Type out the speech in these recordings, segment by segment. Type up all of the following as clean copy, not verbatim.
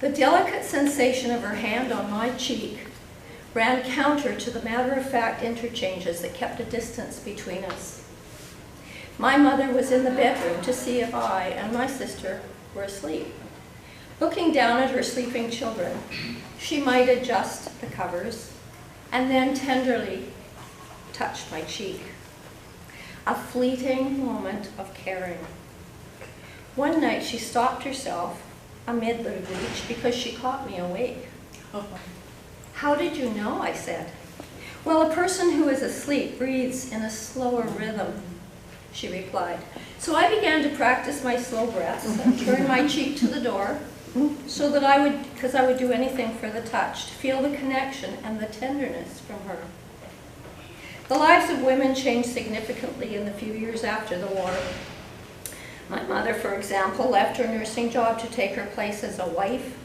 The delicate sensation of her hand on my cheek ran counter to the matter-of-fact interchanges that kept a distance between us. My mother was in the bedroom to see if I and my sister were asleep. Looking down at her sleeping children, she might adjust the covers and then tenderly touch my cheek. A fleeting moment of caring. One night she stopped herself amid the reach because she caught me awake. "How did you know?" I said. "Well, a person who is asleep breathes in a slower rhythm," she replied. So I began to practice my slow breaths and turn my cheek to the door so that because I would do anything for the touch, to feel the connection and the tenderness from her. The lives of women changed significantly in the few years after the war. My mother, for example, left her nursing job to take her place as a wife,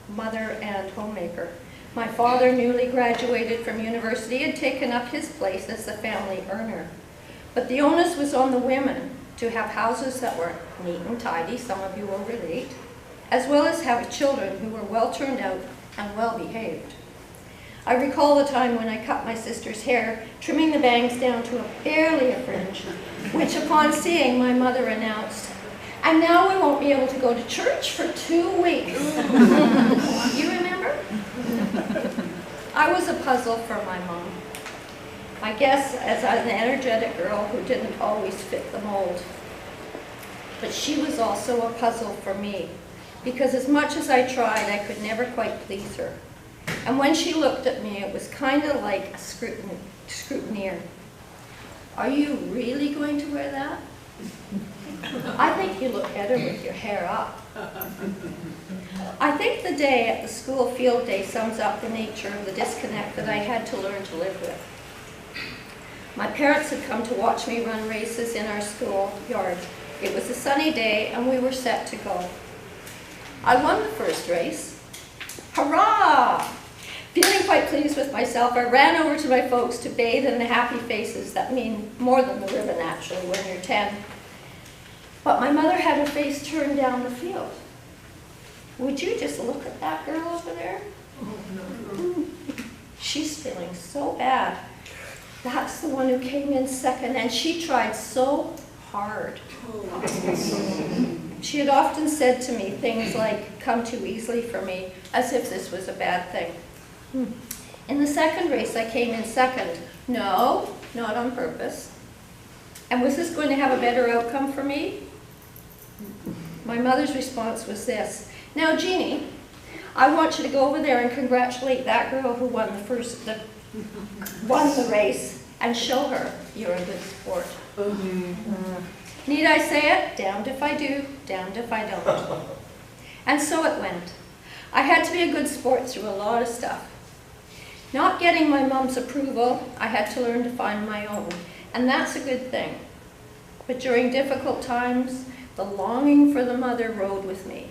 mother, and homemaker. My father, newly graduated from university, had taken up his place as the family earner. But the onus was on the women to have houses that were neat and tidy, some of you will relate, as well as have children who were well turned out and well behaved. I recall the time when I cut my sister's hair, trimming the bangs down to barely a fringe, which upon seeing my mother announced, "And now we won't be able to go to church for 2 weeks." You remember? I was a puzzle for my mom. I guess as an energetic girl who didn't always fit the mold. But she was also a puzzle for me, because as much as I tried, I could never quite please her. And when she looked at me, it was kind of like a scrutineer. "Are you really going to wear that? I think you look better with your hair up." I think the day at the school field day sums up the nature of the disconnect that I had to learn to live with. My parents had come to watch me run races in our school yard. It was a sunny day and we were set to go. I won the first race. Hurrah! Feeling quite pleased with myself, I ran over to my folks to bathe in the happy faces that mean more than the ribbon actually when you're 10. But my mother had her face turned down the field. "Would you just look at that girl over there? She's feeling so bad. That's the one who came in second, and she tried so hard." She had often said to me things like, "Come too easily for me," as if this was a bad thing. In the second race, I came in second. No, not on purpose. And was this going to have a better outcome for me? My mother's response was this: "Now, Jeannie, I want you to go over there and congratulate that girl who won the race and show her you're a good sport." Need I say it? Damned if I do, damned if I don't. And so it went. I had to be a good sport through a lot of stuff. Not getting my mom's approval, I had to learn to find my own, and that's a good thing. But during difficult times, the longing for the mother rode with me.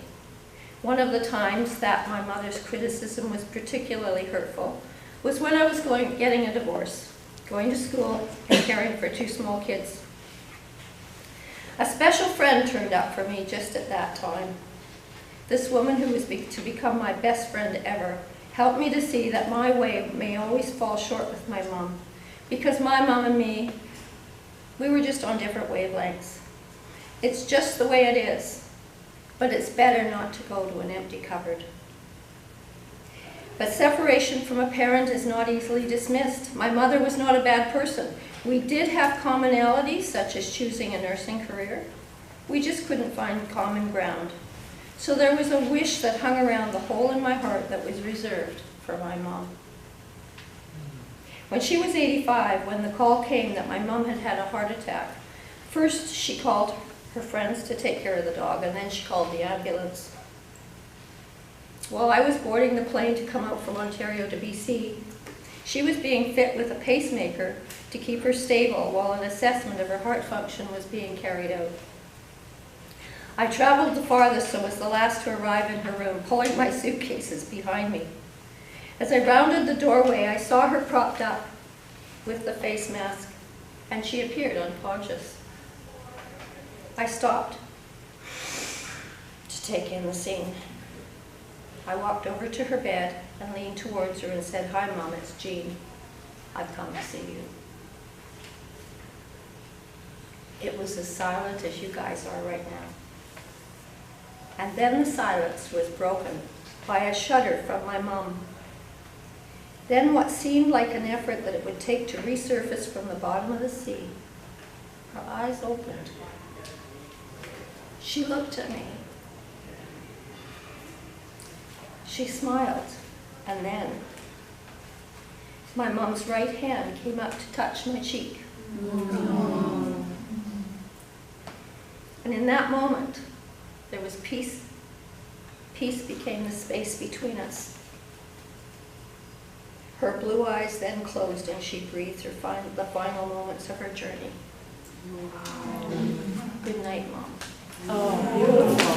One of the times that my mother's criticism was particularly hurtful was when I was getting a divorce, going to school, and caring for 2 small kids. A special friend turned up for me just at that time. This woman, who was to become my best friend ever, helped me to see that my way may always fall short with my mom, because my mom and me, we were just on different wavelengths. It's just the way it is, but it's better not to go to an empty cupboard. But separation from a parent is not easily dismissed. My mother was not a bad person. We did have commonalities, such as choosing a nursing career. We just couldn't find common ground. So there was a wish that hung around the hole in my heart that was reserved for my mom. When she was 85, when the call came that my mom had had a heart attack, first she called her friends to take care of the dog, and then she called the ambulance. While I was boarding the plane to come out from Ontario to BC, she was being fit with a pacemaker to keep her stable while an assessment of her heart function was being carried out. I traveled the farthest and was the last to arrive in her room, pulling my suitcases behind me. As I rounded the doorway, I saw her propped up with the face mask, and she appeared unconscious. I stopped to take in the scene. I walked over to her bed and leaned towards her and said, "Hi, Mom, it's Jean. I've come to see you." It was as silent as you guys are right now. And then the silence was broken by a shudder from my mom. Then what seemed like an effort that it would take to resurface from the bottom of the sea. Her eyes opened. She looked at me. She smiled, and then my mom's right hand came up to touch my cheek. And in that moment, there was peace. Peace became the space between us. Her blue eyes then closed and she breathed the final moments of her journey. Good night, Mom. Oh, beautiful.